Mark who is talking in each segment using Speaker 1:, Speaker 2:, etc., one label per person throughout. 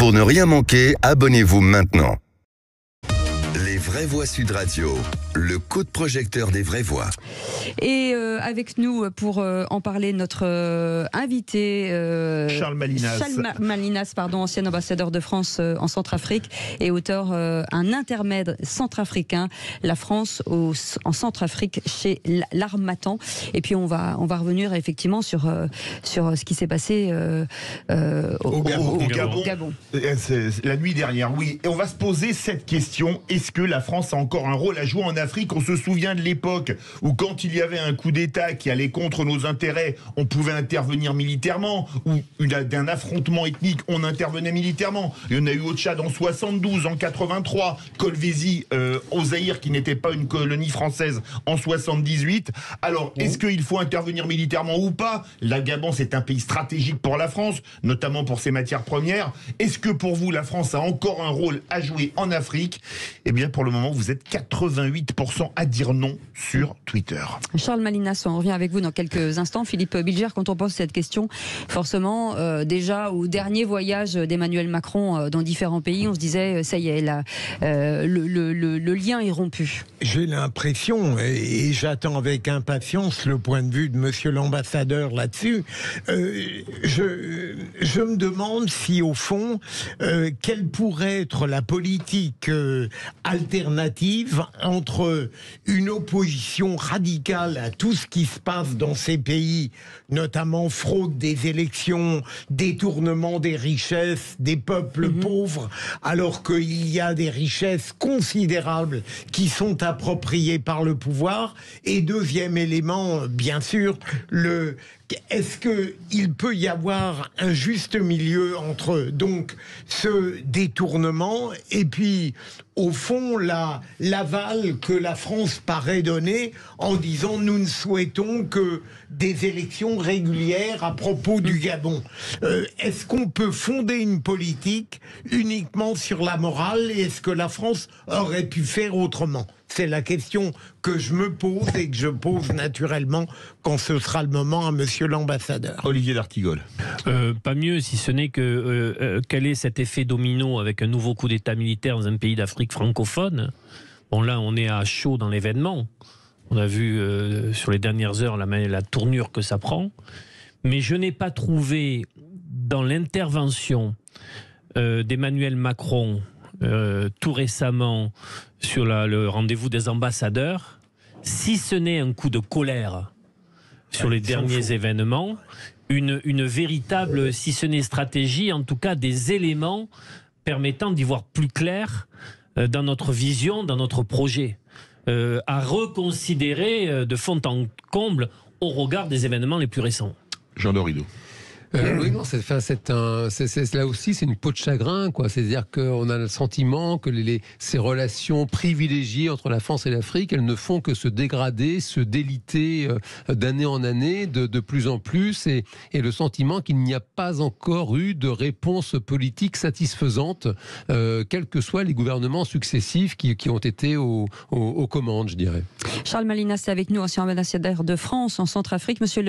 Speaker 1: Pour ne rien manquer, abonnez-vous maintenant. Les Vraies Voix Sud Radio, le coup de projecteur des vraies voix.
Speaker 2: Et avec nous pour en parler, notre invité
Speaker 3: Charles Malinas.
Speaker 2: Malinas, ancien ambassadeur de France en Centrafrique et auteur Un intermède centrafricain, la France en Centrafrique chez l'Harmattan. Et puis on va revenir effectivement sur ce qui s'est passé au Gabon.
Speaker 3: La nuit dernière, oui. Et on va se poser cette question: est-ce que la France a encore un rôle à jouer en Afrique? On se souvient de l'époque où, quand il y avait un coup d'État qui allait contre nos intérêts, on pouvait intervenir militairement, ou d'un affrontement ethnique, on intervenait militairement. Il y en a eu au Tchad en 72, en 83, Kolwezi au Zaïre, qui n'était pas une colonie française, en 78. Alors, est-ce qu'il faut intervenir militairement ou pas? La Gabon, c'est un pays stratégique pour la France, notamment pour ses matières premières. Est-ce que pour vous, la France a encore un rôle à jouer en Afrique? Eh bien, pour le moment, vous êtes 88% à dire non sur Twitter.
Speaker 2: Charles Malinas, on revient avec vous dans quelques instants. Philippe Bilger, quand on pose cette question, forcément, déjà au dernier voyage d'Emmanuel Macron dans différents pays, on se disait, ça y est, le lien est rompu.
Speaker 4: J'ai l'impression, et j'attends avec impatience le point de vue de monsieur l'ambassadeur là-dessus, je me demande si, au fond, quelle pourrait être la politique alternative entre une opposition radicale à tout ce qui se passe dans ces pays, notamment fraude des élections, détournement des richesses des peuples pauvres, alors qu'il y a des richesses considérables qui sont appropriées par le pouvoir. Et deuxième élément, bien sûr, est-ce qu'il peut y avoir un juste milieu entre donc ce détournement et puis au fond l'aval que la France paraît donner en disant nous ne souhaitons que des élections régulières à propos du Gabon. Est-ce qu'on peut fonder une politique uniquement sur la morale, et est-ce que la France aurait pu faire autrement? C'est la question que je me pose et que je pose naturellement quand ce sera le moment à monsieur l'ambassadeur.
Speaker 3: Olivier d'Artigol.
Speaker 5: Pas mieux, si ce n'est que quel est cet effet domino avec un nouveau coup d'État militaire dans un pays d'Afrique francophone? Bon, là, on est à chaud dans l'événement. On a vu sur les dernières heures la tournure que ça prend. Mais je n'ai pas trouvé dans l'intervention d'Emmanuel Macron tout récemment sur le rendez-vous des ambassadeurs, si ce n'est un coup de colère sur les derniers événements, une véritable, si ce n'est stratégie, en tout cas des éléments permettant d'y voir plus clair dans notre vision, dans notre projet, à reconsidérer de fond en comble au regard des événements les plus récents.
Speaker 3: Jean Dorido.
Speaker 6: Oui, non, là aussi, c'est une peau de chagrin, quoi. C'est-à-dire qu'on a le sentiment que ces relations privilégiées entre la France et l'Afrique, elles ne font que se dégrader, se déliter d'année en année, de plus en plus, et le sentiment qu'il n'y a pas encore eu de réponse politique satisfaisante, quels que soient les gouvernements successifs qui ont été aux commandes, je dirais.
Speaker 2: Charles Malinas, c'est avec nous, ancien ambassadeur de France en Centrafrique. Monsieur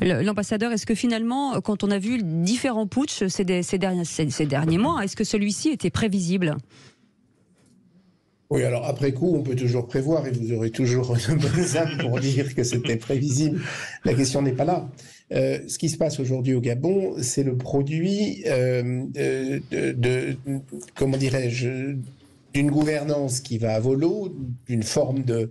Speaker 2: l'ambassadeur, est-ce que finalement, quand on a vu différents putschs ces derniers mois, est-ce que celui-ci était prévisible ?
Speaker 7: Oui, alors après coup, on peut toujours prévoir, et vous aurez toujours une bonne âme pour dire que c'était prévisible. La question n'est pas là. Ce qui se passe aujourd'hui au Gabon, c'est le produit comment dirais-je, d'une gouvernance qui va à volo, d'une forme de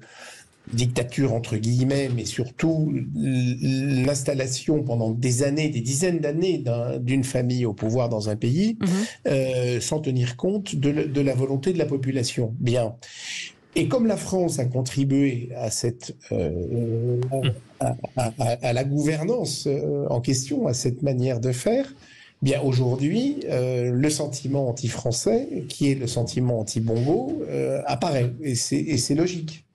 Speaker 7: dictature entre guillemets, mais surtout l'installation pendant des années, des dizaines d'années d'une famille au pouvoir dans un pays, sans tenir compte de la volonté de la population. Bien. Et comme la France a contribué à cette à la gouvernance en question, à cette manière de faire, bien aujourd'hui, le sentiment anti-français, qui est le sentiment anti-Bongo, apparaît, et c'est logique.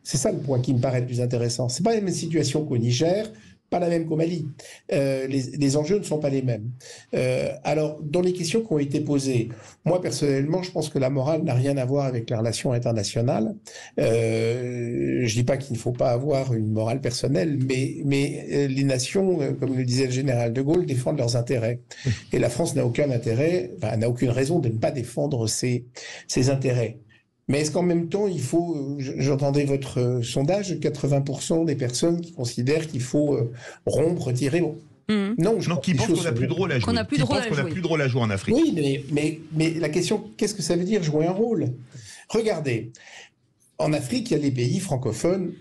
Speaker 7: C'est ça le point qui me paraît le plus intéressant. C'est pas la même situation qu'au Niger, pas la même qu'au Mali. Les enjeux ne sont pas les mêmes. Alors, dans les questions qui ont été posées, moi, personnellement, je pense que la morale n'a rien à voir avec les relations internationales. Je dis pas qu'il ne faut pas avoir une morale personnelle, mais les nations, comme le disait le général de Gaulle, défendent leurs intérêts. Et la France n'a aucun intérêt, enfin, n'a aucune raison de ne pas défendre ses intérêts. Mais est-ce qu'en même temps, il faut, j'entendais votre sondage, 80% des personnes qui considèrent qu'il faut rompre, retirer. Bon. Non,
Speaker 3: qui pensent qu'on n'a plus de rôle à jouer.
Speaker 2: Qu'on n'a plus de
Speaker 3: rôle à jouer en Afrique.
Speaker 7: Oui, mais la question, qu'est-ce que ça veut dire jouer un rôle? Regardez, en Afrique, il y a les pays francophones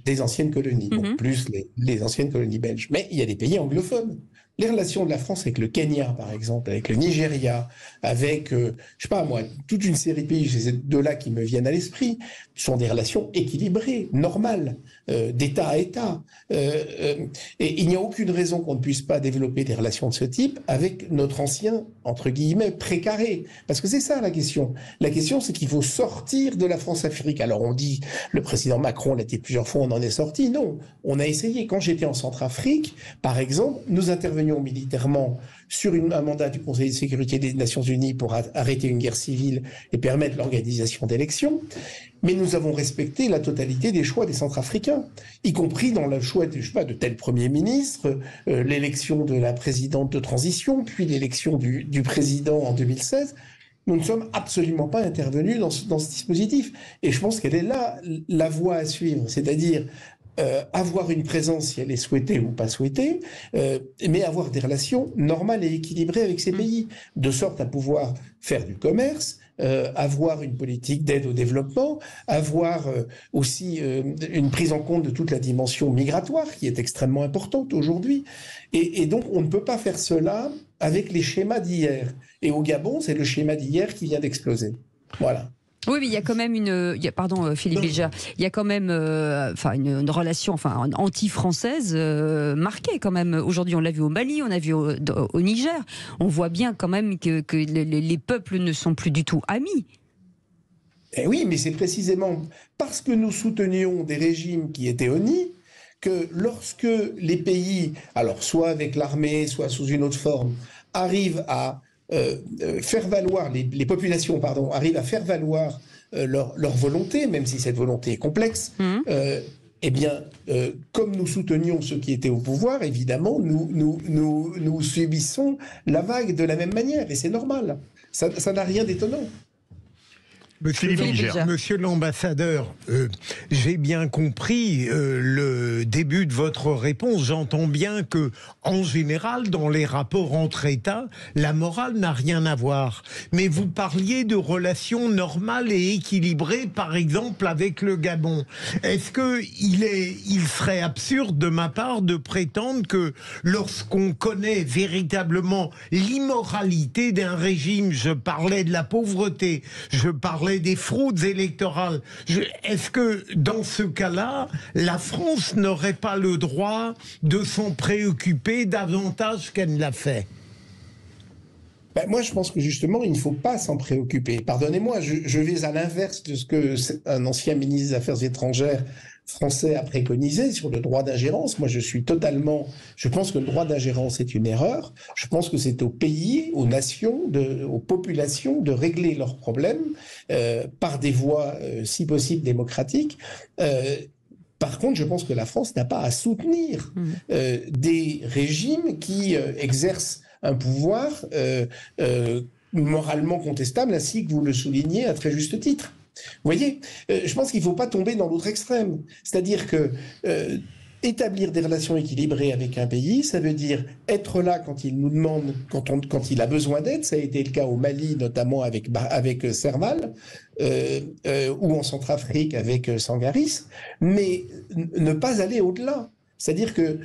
Speaker 7: des anciennes colonies, donc plus les anciennes colonies belges. Mais il y a des pays anglophones. Les relations de la France avec le Kenya, par exemple, avec le Nigeria, avec, je sais pas moi, toute une série de pays, j'ai ces deux-là qui me viennent à l'esprit, sont des relations équilibrées, normales, d'État à État. Et il n'y a aucune raison qu'on ne puisse pas développer des relations de ce type avec notre ancien, entre guillemets, précaré. Parce que c'est ça la question. La question, c'est qu'il faut sortir de la France-Afrique. Alors on dit, le président Macron l'a dit plusieurs fois, on en est sorti. Non, on a essayé. Quand j'étais en Centrafrique, par exemple, nous intervenions militairement sur un mandat du Conseil de sécurité des Nations Unies pour arrêter une guerre civile et permettre l'organisation d'élections. Mais nous avons respecté la totalité des choix des Centrafricains, y compris dans le choix de tel Premier ministre, l'élection de la présidente de transition, puis l'élection du président en 2016. Nous ne sommes absolument pas intervenus dans ce dispositif. Et je pense qu'elle est là la voie à suivre, c'est-à-dire avoir une présence si elle est souhaitée ou pas souhaitée, mais avoir des relations normales et équilibrées avec ces pays, de sorte à pouvoir faire du commerce, avoir une politique d'aide au développement, avoir aussi une prise en compte de toute la dimension migratoire qui est extrêmement importante aujourd'hui. Et donc on ne peut pas faire cela avec les schémas d'hier. Et au Gabon, c'est le schéma d'hier qui vient d'exploser. Voilà.
Speaker 2: Oui, mais il y a quand même pardon Philippe Bilger, il y a quand même une relation anti-française marquée quand même. Aujourd'hui, on l'a vu au Mali, on l'a vu au Niger. On voit bien quand même que les peuples ne sont plus du tout amis.
Speaker 7: Eh oui, mais c'est précisément parce que nous soutenions des régimes qui étaient honnis que lorsque les pays, alors soit avec l'armée, soit sous une autre forme, arrivent à faire valoir, les populations, arrivent à faire valoir leur volonté, même si cette volonté est complexe, eh bien, comme nous soutenions ceux qui étaient au pouvoir, évidemment, nous subissons la vague de la même manière, et c'est normal. Ça n'a rien d'étonnant.
Speaker 4: Monsieur l'ambassadeur, j'ai bien compris le début de votre réponse. J'entends bien que, en général, dans les rapports entre États, la morale n'a rien à voir. Mais vous parliez de relations normales et équilibrées, par exemple, avec le Gabon. Est-ce qu'il serait absurde de ma part de prétendre que lorsqu'on connaît véritablement l'immoralité d'un régime, je parlais de la pauvreté, je parlais des fraudes électorales. Est-ce que, dans ce cas-là, la France n'aurait pas le droit de s'en préoccuper davantage qu'elle ne l'a fait?
Speaker 7: Moi, je pense que justement, il ne faut pas s'en préoccuper. Pardonnez-moi, je vais à l'inverse de ce qu'un ancien ministre des Affaires étrangères français a préconisé sur le droit d'ingérence. Moi, je pense que le droit d'ingérence est une erreur. Je pense que c'est aux pays, aux nations, aux populations de régler leurs problèmes par des voies, si possible, démocratiques. Par contre, je pense que la France n'a pas à soutenir des régimes qui exercent un pouvoir moralement contestable, ainsi que vous le soulignez à très juste titre. Vous voyez, je pense qu'il ne faut pas tomber dans l'autre extrême. C'est-à-dire que établir des relations équilibrées avec un pays, ça veut dire être là quand il nous demande, quand il a besoin d'aide. Ça a été le cas au Mali, notamment avec Serval, ou en Centrafrique avec Sangaris, mais ne pas aller au-delà. C'est-à-dire que,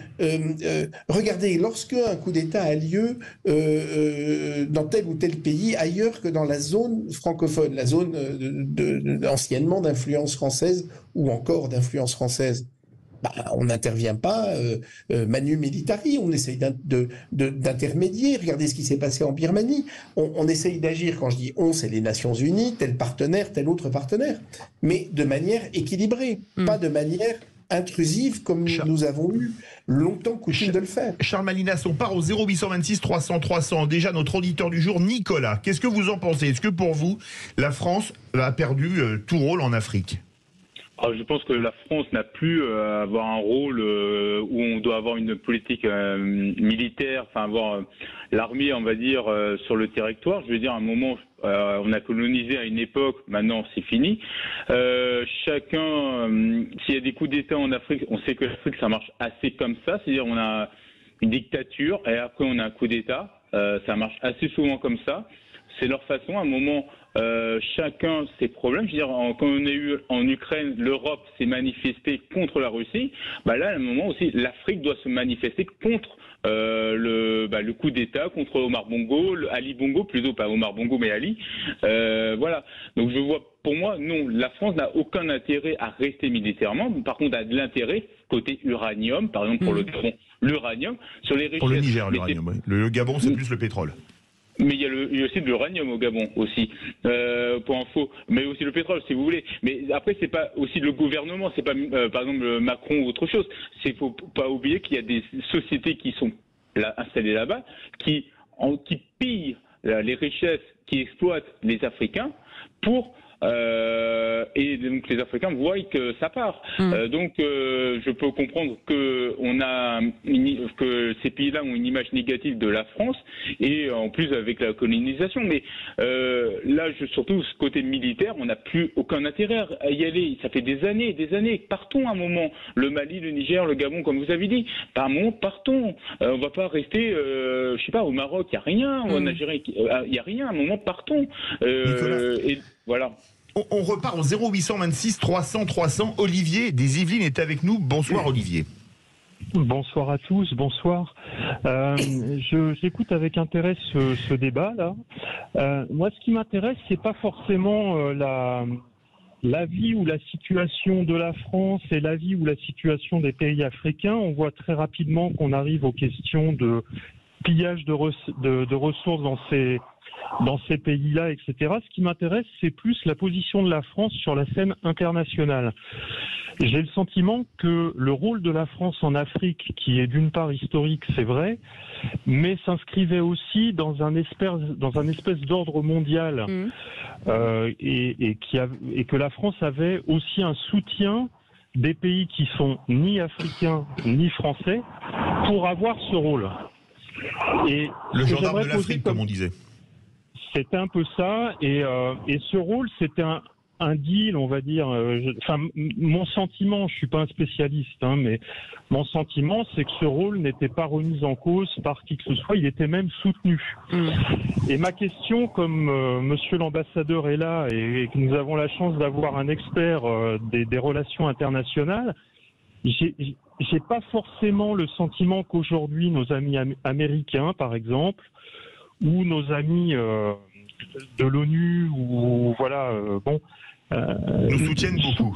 Speaker 7: regardez, lorsque un coup d'État a lieu dans tel ou tel pays, ailleurs que dans la zone francophone, la zone anciennement d'influence française ou encore d'influence française, on n'intervient pas manu militari, on essaye d'intermédier. Regardez ce qui s'est passé en Birmanie. On essaye d'agir, quand je dis on, c'est les Nations Unies, tel partenaire, tel autre partenaire, mais de manière équilibrée, pas de manière intrusive comme nous avons eu longtemps coutume de le faire.
Speaker 3: Charles Malinas, on part au 0826 300 300. Déjà, notre auditeur du jour, Nicolas. Qu'est-ce que vous en pensez? Est-ce que pour vous, la France a perdu tout rôle en Afrique?
Speaker 8: Alors, je pense que la France n'a plus à avoir un rôle où on doit avoir une politique militaire, enfin avoir l'armée, on va dire, sur le territoire. Je veux dire, à un moment, on a colonisé à une époque, maintenant c'est fini. Chacun, s'il y a des coups d'État en Afrique, on sait que l'Afrique, ça marche assez comme ça. C'est-à-dire, on a une dictature et après on a un coup d'État. Ça marche assez souvent comme ça. C'est leur façon, à un moment... chacun ses problèmes. Je veux dire, quand on a eu en Ukraine, l'Europe s'est manifestée contre la Russie. Bah là, à un moment aussi, l'Afrique doit se manifester contre le coup d'État, contre Omar Bongo, Ali Bongo, plutôt pas Omar Bongo mais Ali. Voilà. Donc je vois, pour moi, non, la France n'a aucun intérêt à rester militairement. Par contre, a de l'intérêt côté uranium, par exemple pour le Gabon, l'uranium sur les richesses.
Speaker 3: Pour le Niger, l'uranium. Oui. Le Gabon, c'est plus le pétrole.
Speaker 8: Mais il y a aussi de l'uranium au Gabon aussi, pour info, mais aussi le pétrole si vous voulez. Mais après c'est pas aussi le gouvernement, c'est pas par exemple Macron ou autre chose. C'est faut pas oublier qu'il y a des sociétés qui sont là, installées là-bas, qui pillent les richesses, qui exploitent les Africains pour et donc les Africains voient que ça part. Donc je peux comprendre que que ces pays-là ont une image négative de la France et en plus avec la colonisation. Mais là, surtout ce côté militaire, on n'a plus aucun intérêt à y aller. Ça fait des années, partons un moment. Le Mali, le Niger, le Gabon, comme vous avez dit, par un moment partons. On va pas rester, je sais pas, au Maroc, il y a rien, en Algérie, il y a rien. À un moment partons. Et voilà.
Speaker 3: On repart au 0826 300 300. Olivier des Yvelines est avec nous. Bonsoir Olivier.
Speaker 9: Bonsoir à tous, bonsoir. J'écoute avec intérêt ce débat-là. Moi, ce qui m'intéresse, c'est pas forcément l'avis ou la situation de la France et l'avis ou la situation des pays africains. On voit très rapidement qu'on arrive aux questions de pillage de ressources dans ces pays-là, etc. Ce qui m'intéresse, c'est plus la position de la France sur la scène internationale. J'ai le sentiment que le rôle de la France en Afrique, qui est d'une part historique, c'est vrai, mais s'inscrivait aussi dans un espèce d'ordre mondial, et que la France avait aussi un soutien des pays qui sont ni africains ni français pour avoir ce rôle. Et
Speaker 3: le gendarme de l'Afrique, comme on disait.
Speaker 9: C'était un peu ça, et ce rôle, c'était un deal, on va dire. Mon sentiment, je suis pas un spécialiste, mais mon sentiment, c'est que ce rôle n'était pas remis en cause par qui que ce soit, il était même soutenu. Et ma question, comme Monsieur l'ambassadeur est là et que nous avons la chance d'avoir un expert des relations internationales, j'ai pas forcément le sentiment qu'aujourd'hui nos amis américains, par exemple, ou nos amis de l'ONU, ou voilà,
Speaker 3: nous soutiennent beaucoup.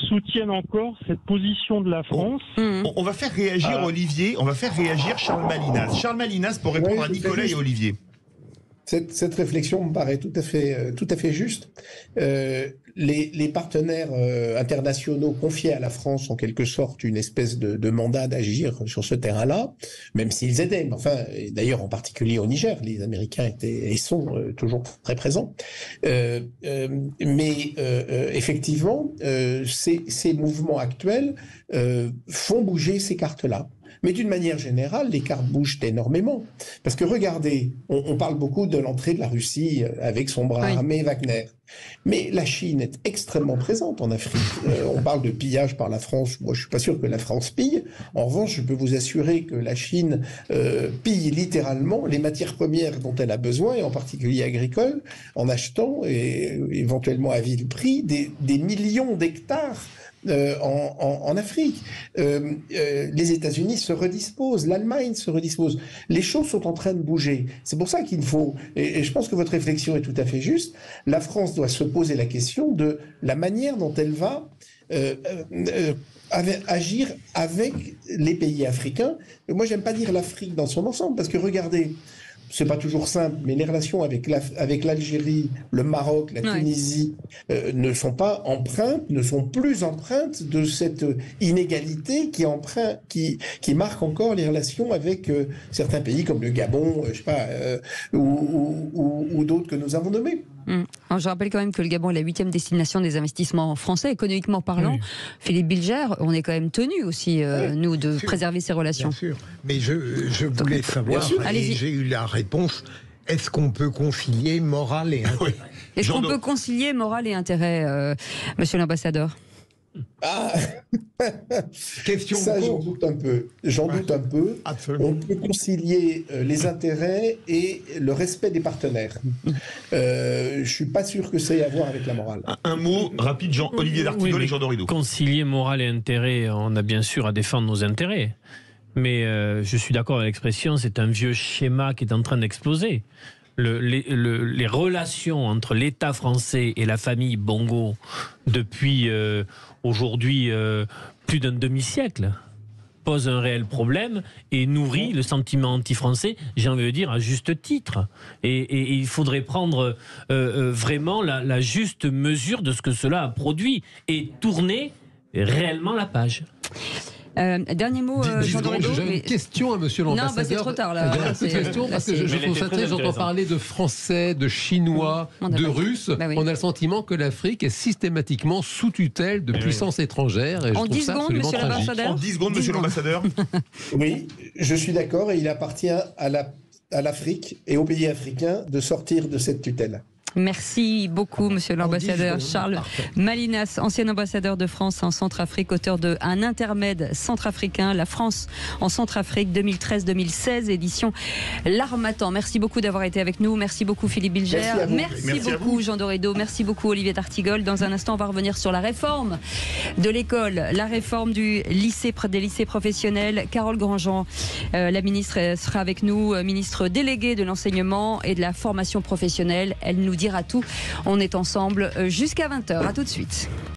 Speaker 9: Soutiennent encore cette position de la France.
Speaker 3: On va faire réagir Olivier, on va faire réagir Charles Malinas. Charles Malinas pour répondre à Nicolas et Olivier.
Speaker 7: Cette réflexion me paraît tout à fait juste. Les partenaires internationaux confiaient à la France en quelque sorte une espèce de mandat d'agir sur ce terrain-là, même s'ils aidaient. Enfin, d'ailleurs en particulier au Niger, les Américains étaient et sont toujours très présents. Mais effectivement, ces mouvements actuels font bouger ces cartes-là. Mais d'une manière générale, les cartes bougent énormément. Parce que regardez, on parle beaucoup de l'entrée de la Russie avec son bras armé Wagner. Mais la Chine est extrêmement présente en Afrique. On parle de pillage par la France. Moi, je suis pas sûr que la France pille. En revanche, je peux vous assurer que la Chine pille littéralement les matières premières dont elle a besoin, et en particulier agricoles, en achetant, et éventuellement à vil prix, des millions d'hectares en Afrique. Les États-Unis se redisposent, l'Allemagne se redispose. Les choses sont en train de bouger. C'est pour ça qu'il faut, et je pense que votre réflexion est tout à fait juste, la France doit se poser la question de la manière dont elle va agir avec les pays africains. Moi, j'aime pas dire l'Afrique dans son ensemble, parce que regardez, c'est pas toujours simple, mais les relations avec l'Algérie, le Maroc, la Tunisie ne sont plus empreintes de cette inégalité qui marque encore les relations avec certains pays comme le Gabon, je sais pas, ou d'autres que nous avons nommés.
Speaker 2: Alors, je rappelle quand même que le Gabon est la 8e destination des investissements français, économiquement parlant. Philippe Bilger, on est quand même tenu aussi, nous, de préserver ces relations.
Speaker 4: Bien sûr. Mais je voulais savoir, et j'ai eu la réponse, est-ce qu'on peut concilier morale et intérêt?
Speaker 2: Est-ce qu'on peut concilier morale et intérêt, monsieur l'ambassadeur?
Speaker 7: Question. Ça, j'en doute un peu.
Speaker 4: Absolument.
Speaker 7: On peut concilier les intérêts et le respect des partenaires. Je suis pas sûr que ça ait à voir avec la morale.
Speaker 3: Un mot rapide, Olivier d'Artigol et Jean Dorido.
Speaker 5: Concilier morale et intérêt, on a bien sûr à défendre nos intérêts. Mais je suis d'accord avec l'expression, c'est un vieux schéma qui est en train d'exploser. Les relations entre l'État français et la famille Bongo depuis aujourd'hui plus d'un demi-siècle posent un réel problème et nourrit le sentiment anti-français, j'ai envie de dire à juste titre. Et il faudrait prendre vraiment la juste mesure de ce que cela a produit et tourner réellement la page.
Speaker 2: Dernier mot, Jean Dorido.
Speaker 6: J'ai une question à monsieur l'ambassadeur.
Speaker 2: Non, c'est trop tard là.
Speaker 6: J'ai une question parce que je constatais, j'entends parler de Français, de Chinois, de Russes. On a le sentiment que l'Afrique est systématiquement sous tutelle de puissances étrangères. Et
Speaker 2: en 10 secondes, monsieur l'ambassadeur.
Speaker 3: En 10 secondes, monsieur l'ambassadeur.
Speaker 7: Oui, je suis d'accord et il appartient à l'Afrique et aux pays africains de sortir de cette tutelle.
Speaker 2: Merci beaucoup, monsieur l'ambassadeur Charles Malinas, ancien ambassadeur de France en Centrafrique, auteur de Un intermède centrafricain, la France en Centrafrique 2013-2016, édition L'Harmattan. Merci beaucoup d'avoir été avec nous. Merci beaucoup, Philippe Bilger. Merci beaucoup, Jean Dorido. Merci beaucoup, Olivier d'Artigol. Dans un instant, on va revenir sur la réforme de l'école, la réforme des lycées professionnels. Carole Grandjean, la ministre, sera avec nous, ministre déléguée de l'enseignement et de la formation professionnelle. Elle nous dira tout. On est ensemble jusqu'à 20h. À tout de suite.